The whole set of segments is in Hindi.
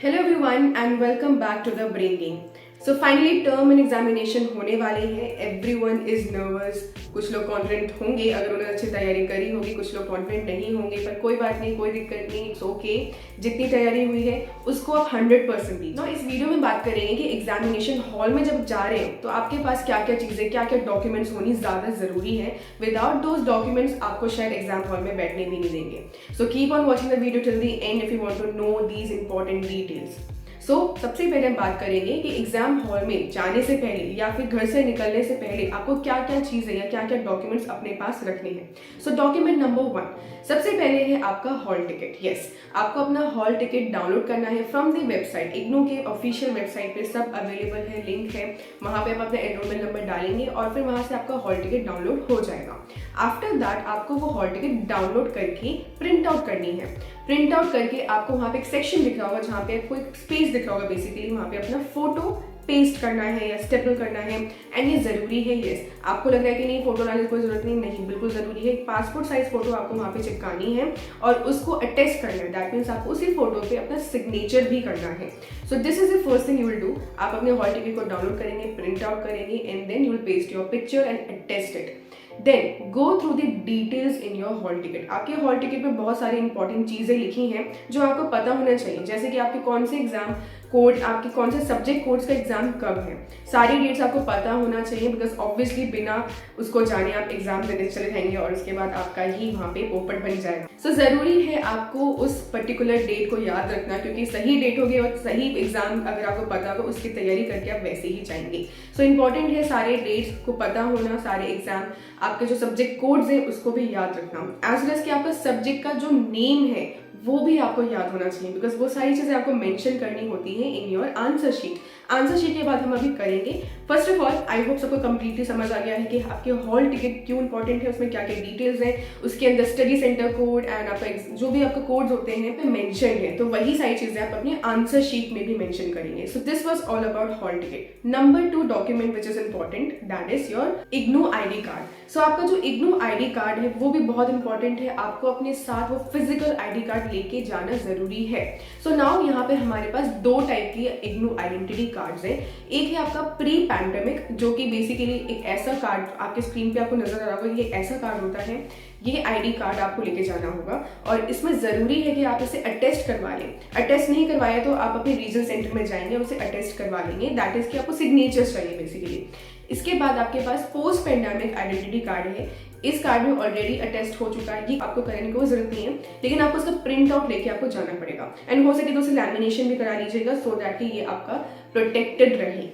Hello everyone and welcome back to the brain game. So finally term end examination होने वाले हैं। Everyone is nervous. कुछ लोग कॉन्फिडेंट होंगे अगर उन्होंने अच्छी तैयारी करी होगी, कुछ लोग कॉन्फिडेंट नहीं होंगे, पर कोई बात नहीं, कोई दिक्कत नहीं, इट्स ओके। जितनी तैयारी हुई है उसको आप 100% दी। तो इस वीडियो में बात करेंगे कि एग्जामिनेशन हॉल में जब जा रहे हो तो आपके पास क्या क्या चीज़ें, क्या क्या डॉक्यूमेंट्स होनी ज़्यादा ज़रूरी है। विदाउट दोज डॉक्यूमेंट्स आपको शायद एग्जाम हॉल में बैठने भी नहीं देंगे। So keep on watching the video till the end if you want to know these important details. सबसे पहले हम बात करेंगे कि एग्जाम हॉल में जाने से पहले या फिर घर से निकलने से पहले आपको क्या क्या चीजें या क्या क्या डॉक्यूमेंट्स अपने पास रखने हैं। डॉक्यूमेंट नंबर 1 सबसे पहले है आपका हॉल टिकट। यस, आपको अपना हॉल टिकट डाउनलोड करना है फ्रॉम द वेबसाइट। इग्नू के ऑफिशियल वेबसाइट पे सब अवेलेबल है, लिंक है, वहां पे आप अपना एनरोलमेंट नंबर डालेंगे और फिर वहां से आपका हॉल टिकट डाउनलोड हो जाएगा। आफ्टर दैट आपको वो हॉल टिकट डाउनलोड करके प्रिंट आउट करनी है। प्रिंट आउट करके आपको वहाँ पे एक सेक्शन दिख रहा होगा जहाँ पे कोई स्पेस दिख रहा होगा, बेसिकली वहाँ पे अपना फोटो पेस्ट करना है या स्टेपल करना है। एंड ये जरूरी है। यस, आपको लग रहा है कि नहीं फोटो डालने की कोई जरूरत नहीं, बिल्कुल जरूरी है। पासपोर्ट साइज फोटो आपको वहाँ पे चिपकानी है और उसको अटैच करना है। दैट मीन्स आपको उसी फोटो पे अपना सिग्नेचर भी करना है। So this is the first thing you will do. आप अपने हॉल टिकट को डाउनलोड करेंगे, प्रिंट आउट करेंगे and then you will paste your picture and attach it. Then go through the details in your hall ticket. आपके हॉल टिकट में बहुत सारी इंपॉर्टेंट चीजें लिखी हैं जो आपको पता होना चाहिए, जैसे कि आपके कौन से एग्जाम कोड, आपके कौन से सब्जेक्ट कोड्स का एग्जाम कब है। सारी डेट्स आपको पता होना चाहिए, बिकॉज ऑब्वियसली बिना उसको जाने आप एग्जाम देने चले जाएंगे और उसके बाद आपका ही वहाँ पे पोपट बन जाएगा। जरूरी है आपको उस पर्टिकुलर डेट को याद रखना, क्योंकि सही डेट होगी और सही एग्जाम अगर आपको पता होगा उसकी तैयारी करके आप वैसे ही जाएंगे। इंपॉर्टेंट है सारे डेट्स को पता होना, सारे एग्जाम, आपके जो सब्जेक्ट कोड्स हैं उसको भी याद रखना। एज वेल एज कि आपका सब्जेक्ट का जो नेम है वो भी आपको याद होना चाहिए, बिकॉज वो सारी चीजें आपको मेंशन करनी होती है in your answer sheet. Answer sheet के बाद हम अभी करेंगे। First of all I hope सबको कंप्लीटली समझ आ गया है कि आपके हॉल टिकट क्यों इंपॉर्टेंट है, उसमें क्या क्या डिटेल्स हैं, उसके अंदर स्टडी सेंटर कोड एंड आपका जो भी आपके कोड्स होते हैं पे मेंशन है, तो वही सारी चीजें आप अपने आंसर शीट में भी मेंशन करेंगे। So this was all about hall ticket. Number 2 document which is important, that is your IGNOU ID card. आपका जो इग्नू आईडी कार्ड है वो भी बहुत इंपॉर्टेंट है। आपको अपने साथ वो फिजिकल आईडी कार्ड लेके जाना जरूरी है। नाउ यहाँ पे हमारे पास 2 टाइप की इग्नू आइडेंटिटी कार्ड्स हैं। एक है आपका प्री पैंडेमिक, जो कि बेसिकली एक ऐसा कार्ड आपके स्क्रीन पे आपको नजर आ रहा होगा, ये ऐसा कार्ड होता है। ये आईडी कार्ड आपको लेके जाना होगा और इसमें जरूरी है कि आप इसे अटेस्ट करवा लें। अटेस्ट नहीं करवाया तो आप अपने रीजनल सेंटर में जाएंगे और उसे अटेस्ट करवा लेंगे। दैट इज कि आपको सिग्नेचर्स चाहिए बेसिकली। इसके बाद आपके पास पोस्ट पेंडेमिक आइडेंटिटी कार्ड है। इस कार्ड में ऑलरेडी अटेस्ट हो चुका है, ये आपको करने की कोई जरूरत नहीं है, लेकिन आपको उसका प्रिंट आउट लेके आपको जाना पड़ेगा। एंड हो सके तो उसे लैमिनेशन भी करा लीजिएगा सो दैट कि ये आपका प्रोटेक्टेड रहे।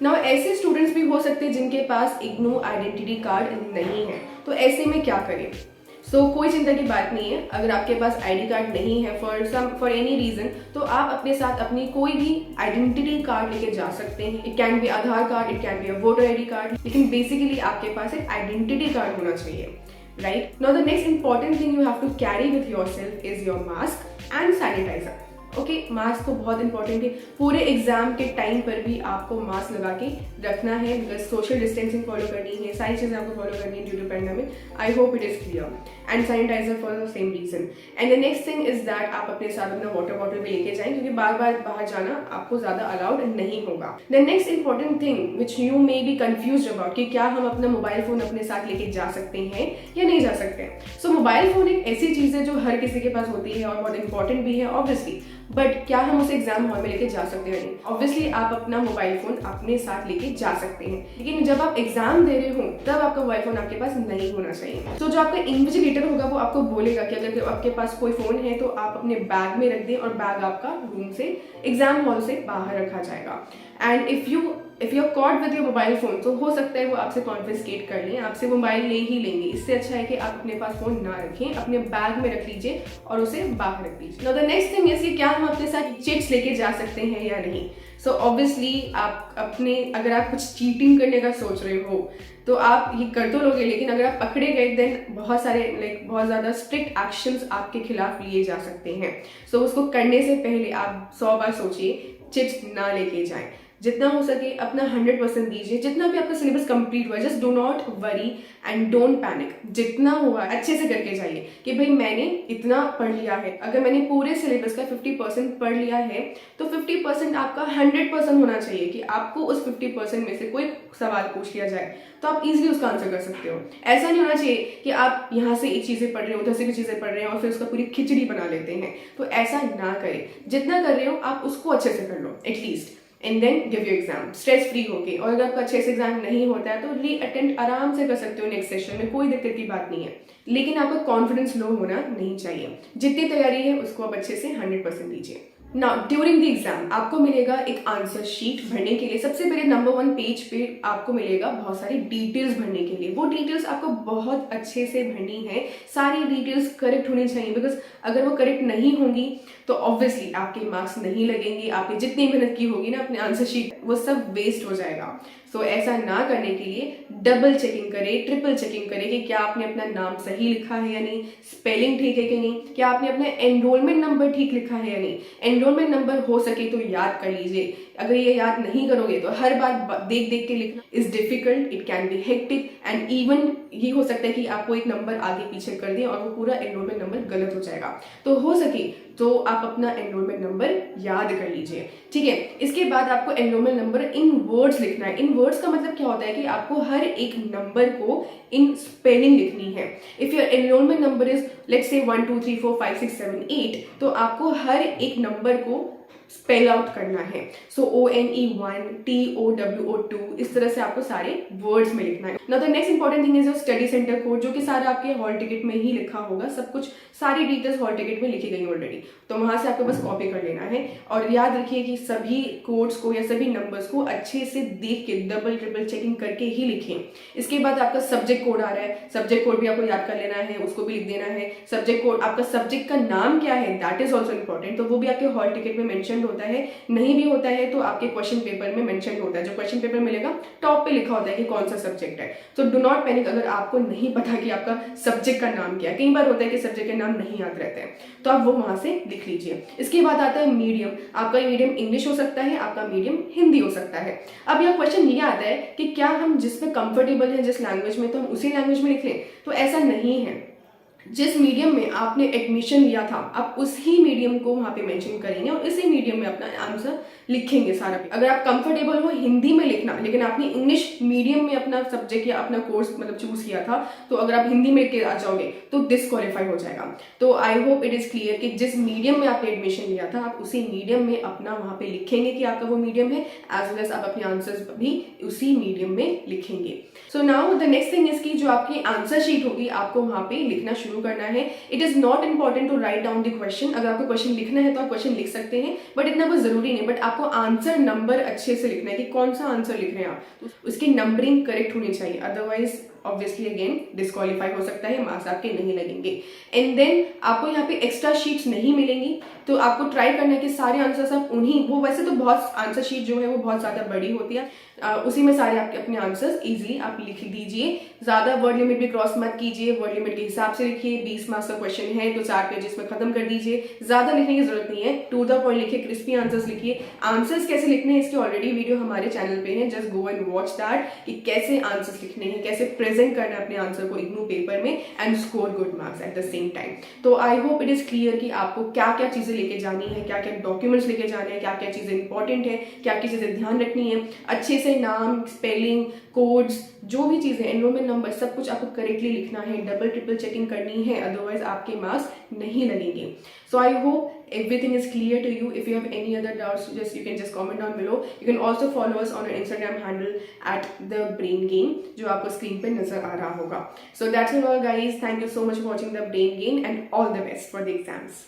नाउ ऐसे स्टूडेंट्स भी हो सकते हैं जिनके पास इग्नू आइडेंटिटी कार्ड नहीं है, तो ऐसे में क्या करें। कोई चिंता की बात नहीं है। अगर आपके पास आईडी कार्ड नहीं है फॉर एनी रीजन, तो आप अपने साथ अपनी कोई भी आइडेंटिटी कार्ड लेके जा सकते हैं। It can be Aadhaar card, it can be a voter ID card, लेकिन बेसिकली आपके पास एक आइडेंटिटी कार्ड होना चाहिए, right. Now the next important thing you have to carry with yourself is your mask and sanitizer. Okay, mask तो बहुत इंपॉर्टेंट है। पूरे एग्जाम के टाइम पर भी आपको मास्क लगा के रखना है, बिकॉज सोशल डिस्टेंसिंग फॉलो करनी है, सारी चीजें आपको फॉलो करनी है due to pandemic. I hope it is clear. And sanitizer for the same reason. And the next thing is that आप अपने साथ अपना वाटर बॉटल भी लेके जाएं, क्योंकि बार बार बाहर जाना आपको ज्यादा अलाउड नहीं होगा। The next important thing which you may be confuse about, कि क्या हम अपना मोबाइल फोन अपने साथ लेके जा सकते हैं या नहीं जा सकते हैं। मोबाइल फोन एक ऐसी चीज है जो हर किसी के पास होती है और बहुत इंपॉर्टेंट भी है ऑब्वियसली, बट क्या हम उसे एग्जाम हॉल में लेके जा सकते हैं? नहीं। ऑब्वियसली आप अपना मोबाइल फोन अपने साथ लेके जा सकते हैं, लेकिन जब आप एग्जाम दे रहे हो तब आपका मोबाइल फोन आपके पास नहीं होना चाहिए। जो आपका इन्विजिलेटर होगा वो आपको बोलेगा कि अगर आपके पास कोई फोन है तो आप अपने बैग में रख दें और बैग आपका रूम से, एग्जाम हॉल से बाहर रखा जाएगा। And if you are caught with your mobile phone, तो हो सकता है वो आपसे कॉन्फिस्केट कर लें, आपसे मोबाइल ले ही लेंगे। इससे अच्छा है कि आप अपने पास फोन ना रखें, अपने बैग में रख लीजिए और उसे बाहर रख लीजिए। Now the next thing is कि क्या हम अपने साथ चिट्स लेके जा सकते हैं या नहीं। ऑब्वियसली आप अगर आप कुछ चीटिंग करने का सोच रहे हो तो आप ये कर तो लोगे, लेकिन अगर आप पकड़े गए देन बहुत सारे बहुत ज़्यादा स्ट्रिक्ट एक्शंस आपके खिलाफ लिए जा सकते हैं। उसको करने से पहले आप 100 बार सोचिए, चिट्स ना लेके जाएं। जितना हो सके अपना 100% दीजिए। जितना भी आपका सिलेबस कंप्लीट हुआ है, just do not worry and don't panic. जितना हुआ अच्छे से करके जाइए कि भाई मैंने इतना पढ़ लिया है। अगर मैंने पूरे सिलेबस का 50% पढ़ लिया है तो 50% आपका 100% होना चाहिए कि आपको उस 50% में से कोई सवाल पूछ लिया जाए तो आप इजीली उसका आंसर कर सकते हो। ऐसा नहीं होना चाहिए कि आप यहाँ से एक चीज़ें पढ़ रहे हो, उधर से भी चीज़ें पढ़ रहे हैं और फिर उसका पूरी खिचड़ी बना लेते हैं। तो ऐसा ना करें, जितना कर रहे हो आप उसको अच्छे से कर लो at least, and then give your exam stress free होके। और अगर आपका अच्छे से एग्जाम नहीं होता है तो री अटेम्प्ट आराम से कर सकते हो नेक्स्ट सेशन में, कोई दिक्कत की बात नहीं है। लेकिन आपका कॉन्फिडेंस लो होना नहीं चाहिए। जितनी तैयारी है उसको आप अच्छे से 100% दीजिए। नाउ ड्यूरिंग द एग्जाम आपको मिलेगा एक आंसर शीट भरने के लिए। सबसे पहले नंबर 1 पेज पे आपको मिलेगा बहुत सारी डिटेल्स भरने के लिए। वो डिटेल्स आपको बहुत अच्छे से भरनी है, सारी डिटेल्स करेक्ट होनी चाहिए, बिकॉज अगर वो करेक्ट नहीं होंगी तो ऑब्वियसली आपके मार्क्स नहीं लगेंगे। आपने जितनी मेहनत की होगी ना अपने आंसर शीट, वो सब वेस्ट हो जाएगा। सो ऐसा ना करने के लिए डबल चेकिंग करें, ट्रिपल चेकिंग करें कि क्या आपने अपना नाम सही लिखा है या नहीं, स्पेलिंग ठीक है कि नहीं, क्या आपने अपना एनरोलमेंट नंबर ठीक लिखा है या नहीं। एनरोलमेंट नंबर हो सके तो याद कर लीजिए। अगर ये याद नहीं करोगे तो हर बार देख देख के लिखना is difficult, it can B hectic and even ये हो सकता है कि आपको एक नंबर आगे पीछे कर दिए और वो पूरा एनरोलमेंट नंबर गलत हो जाएगा। तो हो सके तो आप अपना एनरोलमेंट नंबर याद कर लीजिए, ठीक है। इसके बाद आपको एनरोलमेंट नंबर इन वर्ड्स लिखना है। इन वर्ड्स का मतलब क्या होता है कि आपको हर एक नंबर को इन स्पेलिंग लिखनी है। If your enrolment number is let's say 1 2 3 4 5 6 7 8, तो आपको हर एक नंबर को स्पेल आउट करना है। सो ONE1 TOWO2 इस तरह से आपको सारे वर्ड्स में लिखना है। Now the next important thing is your study centre code, जो कि सारा आपके हॉल टिकट में ही लिखा होगा। सब कुछ सारी डिटेल्स हॉल टिकट में लिखी गई ऑलरेडी, तो वहां से आपको बस कॉपी कर लेना है। और याद रखिए कि सभी कोड्स को या सभी नंबर्स को अच्छे से देख के डबल ट्रिपल चेकिंग करके ही लिखें। इसके बाद आपका सब्जेक्ट कोड आ रहा है, सब्जेक्ट कोड भी आपको याद कर लेना है, उसको भी लिख देना है। सब्जेक्ट कोड, आपका सब्जेक्ट का नाम क्या है, दैट इज ऑल्सो इंपॉर्टेंट, तो वो भी आपके हॉल टिकट में मेंशन होता है। नहीं भी होता है तो आपके क्वेश्चन पेपर में मेंशन होता है। जो क्वेश्चन पेपर मिलेगा टॉप पे लिखा होता है कि कौन सा सब्जेक्ट है। तो डू नॉट पैनिक अगर आपको नहीं पता कि आपका सब्जेक्ट का नाम क्या है। कई बार होता है कि सब्जेक्ट के नाम नहीं याद रहते हैं, तो आप वो वहां से लिख लीजिए। इसके बाद आता है मीडियम। आपका मीडियम इंग्लिश हो सकता है, आपका मीडियम हिंदी हो सकता है। अब यह क्वेश्चन ये आता है कि क्या हम जिसमें कंफर्टेबल है जिस लैंग्वेज में, तो हम उसी लैंग्वेज में लिख लें। तो ऐसा नहीं है। जिस मीडियम में आपने एडमिशन लिया था आप उसी मीडियम को वहां पे मेंशन करेंगे और इसी मीडियम में अपना आंसर लिखेंगे सारा। अगर आप कंफर्टेबल हो हिंदी में लिखना, लेकिन आपने इंग्लिश मीडियम में अपना सब्जेक्ट या अपना कोर्स मतलब चूज किया था, तो अगर आप हिंदी में लिख के आ जाओगे तो डिस्क्वालीफाई हो जाएगा। तो I hope it is clear कि जिस मीडियम में आपने एडमिशन लिया था आप उसी मीडियम में अपना वहां पे लिखेंगे कि आपका वो मीडियम है, एज वेल एज आप अपने आंसर्स भी उसी मीडियम में लिखेंगे। So now the next thing is कि जो आपकी आंसर शीट होगी आपको वहां पे लिखना शुरू करना है। It is not important to write down the question. अगर आपको क्वेश्चन लिखना है तो आप क्वेश्चन लिख सकते हैं, बट इतना कुछ जरूरी नहीं। बट आपको आंसर नंबर अच्छे से लिखना है कि कौन सा आंसर लिख रहे हैं आप, तो उसकी नंबरिंग करेक्ट होनी चाहिए, अदरवाइज ऑब्वियसली अगेन डिस्क्वालीफाई हो सकता है, मार्क्स आपके नहीं लगेंगे। एंड देन आपको यहाँ पे एक्स्ट्रा शीट्स नहीं मिलेंगी, तो आपको ट्राई करना है कि सारे आंसर्स आप उन्हीं, वो वैसे तो बहुत आंसर शीट जो है वो बहुत ज्यादा बड़ी होती है, उसी में सारे आपके अपने आंसर्स इजीली आप लिख दीजिए। ज्यादा वर्ड लिमिट भी क्रॉस मत कीजिए, वर्ड लिमिट के हिसाब से लिखिए। 20 मार्क्स का क्वेश्चन है तो 4 पेजेस में खत्म कर दीजिए, ज्यादा लिखने की जरूरत नहीं है। टू द पॉइंट लिखिए, क्रिस्पी आंसर्स लिखिए। आंसर्स कैसे लिखने हैं इसकी ऑलरेडी वीडियो हमारे चैनल पे है, just go and watch that कि कैसे आंसर्स लिखने हैं, कैसे प्रेजेंट करना है अपने आंसर को इग्नू पेपर में and score good marks at the same time. तो I hope it is clear कि आपको क्या क्या चीजें लेके जानी है, क्या क्या डॉक्यूमेंट्स लेके जाने हैं, क्या क्या चीजें इंपॉर्टेंट है, क्या क्या चीजें ध्यान रखनी है। अच्छे से नाम, स्पेलिंग, कोड्स, जो भी चीजें, एनरोलमेंट नंबर, सब कुछ आपको करेक्टली लिखना है, डबल ट्रिपल चेकिंग करनी है, अदरवाइज आपके मार्क्स नहीं लगेंगे। So I hope everything is clear to you. If you have any other doubts, you can just comment down below. You can also follow us on our Instagram handle at the Brain Gain, जो आपको स्क्रीन पे नजर आ रहा होगा. So that's all guys. Thank you so much for watching the Brain Gain and all the best for the exams.